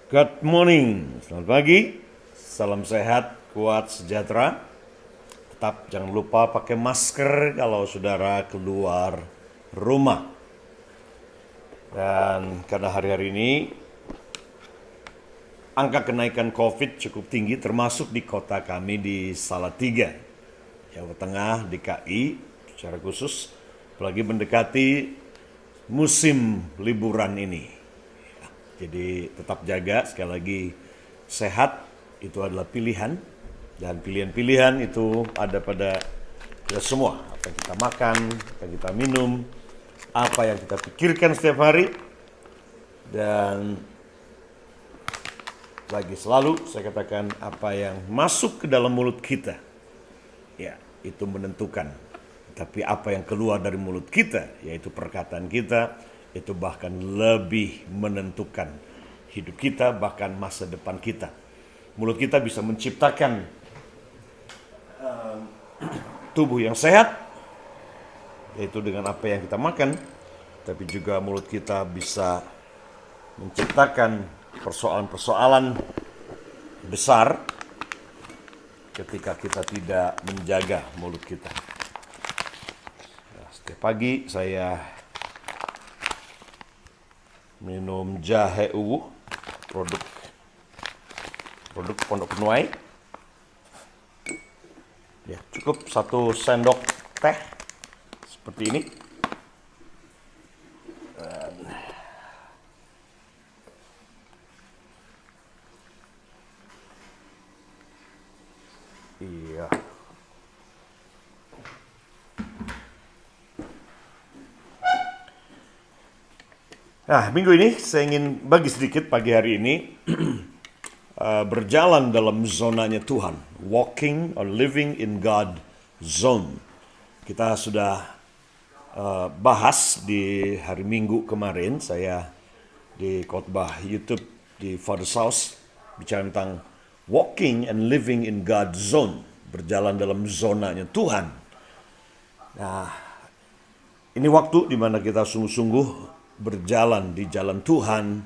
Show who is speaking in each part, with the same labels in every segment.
Speaker 1: Good morning, selamat pagi, salam sehat, kuat, sejahtera. Tetap jangan lupa pakai masker kalau saudara keluar rumah. Dan karena hari-hari ini angka kenaikan COVID cukup tinggi, termasuk di kota kami di Salatiga, Jawa Tengah, DKI secara khusus, apalagi mendekati musim liburan ini. Jadi tetap jaga, sekali lagi sehat itu adalah pilihan, dan pilihan-pilihan itu ada pada kita semua. Apa yang kita makan, apa yang kita minum, apa yang kita pikirkan setiap hari. Dan lagi selalu saya katakan, apa yang masuk ke dalam mulut kita, ya itu menentukan. Tapi apa yang keluar dari mulut kita, yaitu perkataan kita, itu bahkan lebih menentukan hidup kita, bahkan masa depan kita. Mulut kita bisa menciptakan tubuh yang sehat, yaitu dengan apa yang kita makan, tapi juga mulut kita bisa menciptakan persoalan-persoalan besar ketika kita tidak menjaga mulut kita. Setiap pagi saya minum jahe uwu, produk Pondok Penuai. Ya, cukup 1 sendok teh seperti ini. Iya. Nah, minggu ini saya ingin bagi sedikit pagi hari ini berjalan dalam zonanya Tuhan, walking or living in God zone. Kita sudah bahas di hari Minggu kemarin, saya di khotbah YouTube di Father's House bicara tentang walking and living in God zone, berjalan dalam zonanya Tuhan. Nah, ini waktu di mana kita sungguh-sungguh berjalan di jalan Tuhan,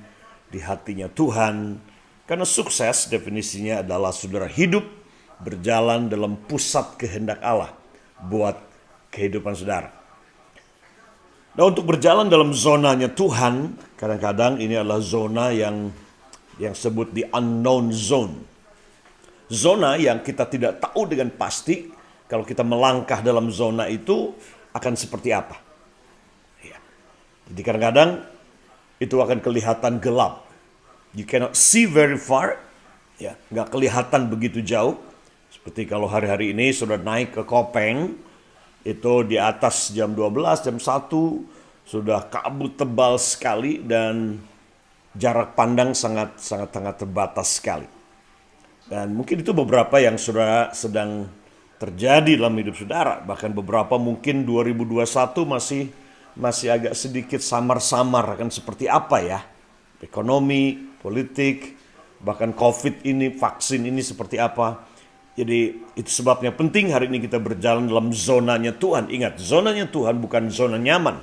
Speaker 1: di hatinya Tuhan. Karena sukses definisinya adalah saudara hidup berjalan dalam pusat kehendak Allah buat kehidupan saudara. Nah, untuk berjalan dalam zonanya Tuhan, kadang-kadang ini adalah zona yang sebut di unknown zone. Zona yang kita tidak tahu dengan pasti kalau kita melangkah dalam zona itu akan seperti apa. Jadi kadang-kadang itu akan kelihatan gelap. You cannot see very far, ya, nggak kelihatan begitu jauh. Seperti kalau hari-hari ini sudah naik ke Kopeng, itu di atas jam 12, jam 1, sudah kabut tebal sekali dan jarak pandang sangat terbatas sekali. Dan mungkin itu beberapa yang saudara sedang terjadi dalam hidup saudara. Bahkan beberapa mungkin 2021 masih agak sedikit samar-samar akan seperti apa ya. Ekonomi, politik, bahkan COVID ini, vaksin ini seperti apa. Jadi itu sebabnya penting hari ini kita berjalan dalam zonanya Tuhan. Ingat, zonanya Tuhan bukan zona nyaman.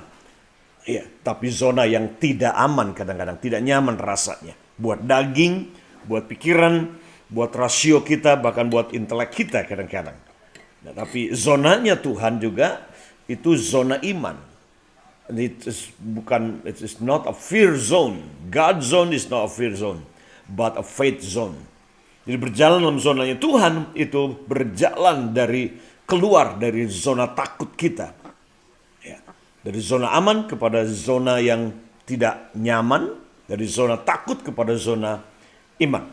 Speaker 1: Iya, tapi zona yang tidak aman kadang-kadang, tidak nyaman rasanya. Buat daging, buat pikiran, buat rasio kita, bahkan buat intelek kita kadang-kadang. Nah, tapi zonanya Tuhan juga itu zona iman. It is not a fear zone. God's zone is not a fear zone, but a faith zone. Jadi berjalan dalam zonanya Tuhan itu berjalan keluar dari zona takut kita. Ya. Dari zona aman kepada zona yang tidak nyaman, dari zona takut kepada zona iman.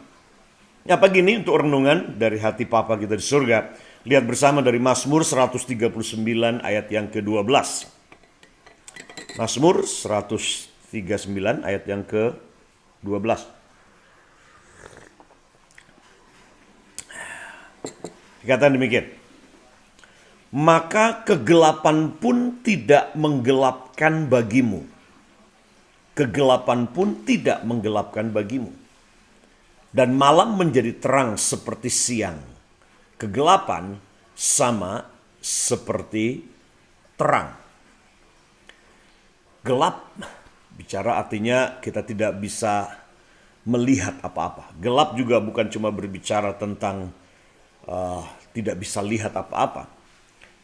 Speaker 1: Ya, pagi ini untuk renungan dari hati Papa kita di surga, lihat bersama dari Mazmur 139 ayat yang ke-12. Mazmur 139 ayat yang ke-12. Dikatakan demikian. Maka kegelapan pun tidak menggelapkan bagimu. Kegelapan pun tidak menggelapkan bagimu. Dan malam menjadi terang seperti siang. Kegelapan sama seperti terang. Gelap bicara artinya kita tidak bisa melihat apa-apa. Gelap juga bukan cuma berbicara tentang tidak bisa lihat apa-apa.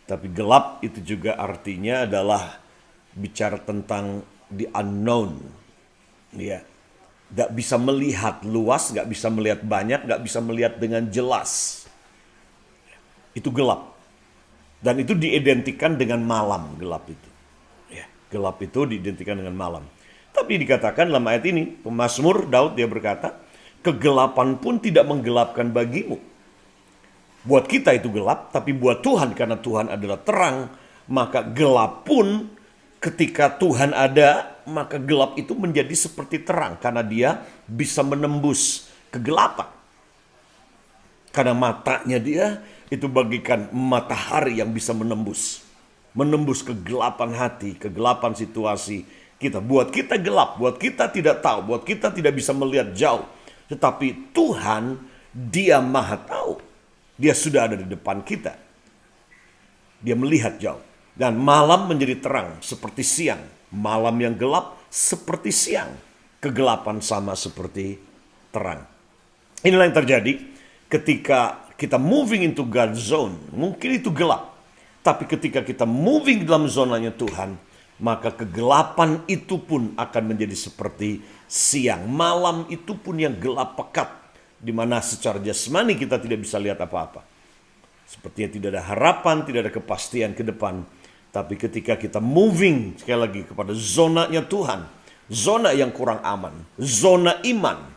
Speaker 1: Tapi gelap itu juga artinya adalah bicara tentang the unknown. Ya, nggak bisa melihat luas, nggak bisa melihat banyak, nggak bisa melihat dengan jelas. Itu gelap. Dan itu diidentikan dengan malam, gelap itu. Ya, gelap itu diidentikan dengan malam. Tapi dikatakan dalam ayat ini, pemazmur Daud dia berkata, kegelapan pun tidak menggelapkan bagimu. Buat kita itu gelap, tapi buat Tuhan karena Tuhan adalah terang, maka gelap pun ketika Tuhan ada, maka gelap itu menjadi seperti terang karena dia bisa menembus kegelapan. Karena matanya dia itu bagikan matahari yang bisa menembus kegelapan hati, kegelapan situasi kita. Buat kita gelap, buat kita tidak tahu, buat kita tidak bisa melihat jauh. Tetapi Tuhan, dia maha tahu. Dia sudah ada di depan kita. Dia melihat jauh. Dan malam menjadi terang seperti siang. Malam yang gelap seperti siang. Kegelapan sama seperti terang. Inilah yang terjadi ketika kita moving into God's zone. Mungkin itu gelap. Tapi ketika kita moving dalam zonanya Tuhan, maka kegelapan itu pun akan menjadi seperti siang. Malam itu pun yang gelap pekat. Di mana secara jasmani kita tidak bisa lihat apa-apa. Sepertinya tidak ada harapan, tidak ada kepastian ke depan. Tapi ketika kita moving sekali lagi kepada zonanya Tuhan, zona yang kurang aman, zona iman.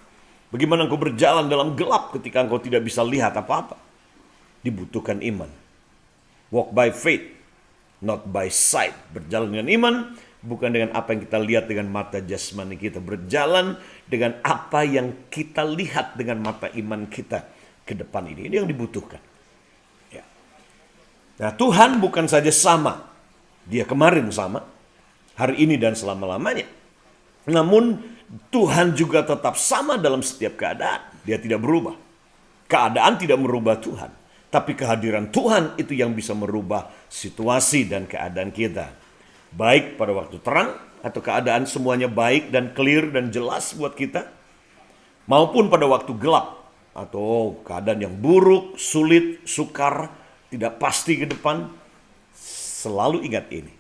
Speaker 1: Bagaimana engkau berjalan dalam gelap ketika engkau tidak bisa lihat apa-apa? Dibutuhkan iman. Walk by faith, not by sight. Berjalan dengan iman, bukan dengan apa yang kita lihat dengan mata jasmani kita. Berjalan dengan apa yang kita lihat dengan mata iman kita ke depan ini. Ini yang dibutuhkan. Ya. Nah, Tuhan bukan saja sama. Dia kemarin sama. Hari ini dan selama-lamanya. Namun Tuhan juga tetap sama dalam setiap keadaan. Dia tidak berubah. Keadaan tidak merubah Tuhan. Tapi kehadiran Tuhan itu yang bisa merubah situasi dan keadaan kita. Baik pada waktu terang atau keadaan semuanya baik dan clear dan jelas buat kita, maupun pada waktu gelap atau keadaan yang buruk, sulit, sukar, tidak pasti ke depan. Selalu ingat ini,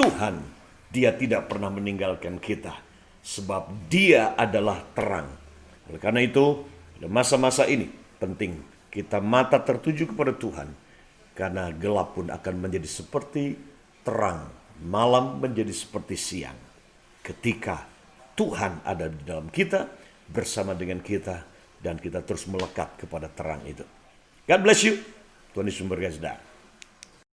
Speaker 1: Tuhan, dia tidak pernah meninggalkan kita sebab dia adalah terang. Oleh karena itu, pada masa-masa ini penting kita mata tertuju kepada Tuhan, karena gelap pun akan menjadi seperti terang. Malam menjadi seperti siang ketika Tuhan ada di dalam kita, bersama dengan kita, dan kita terus melekat kepada terang itu. God bless you. Tuhan Yesus memberkati saudara.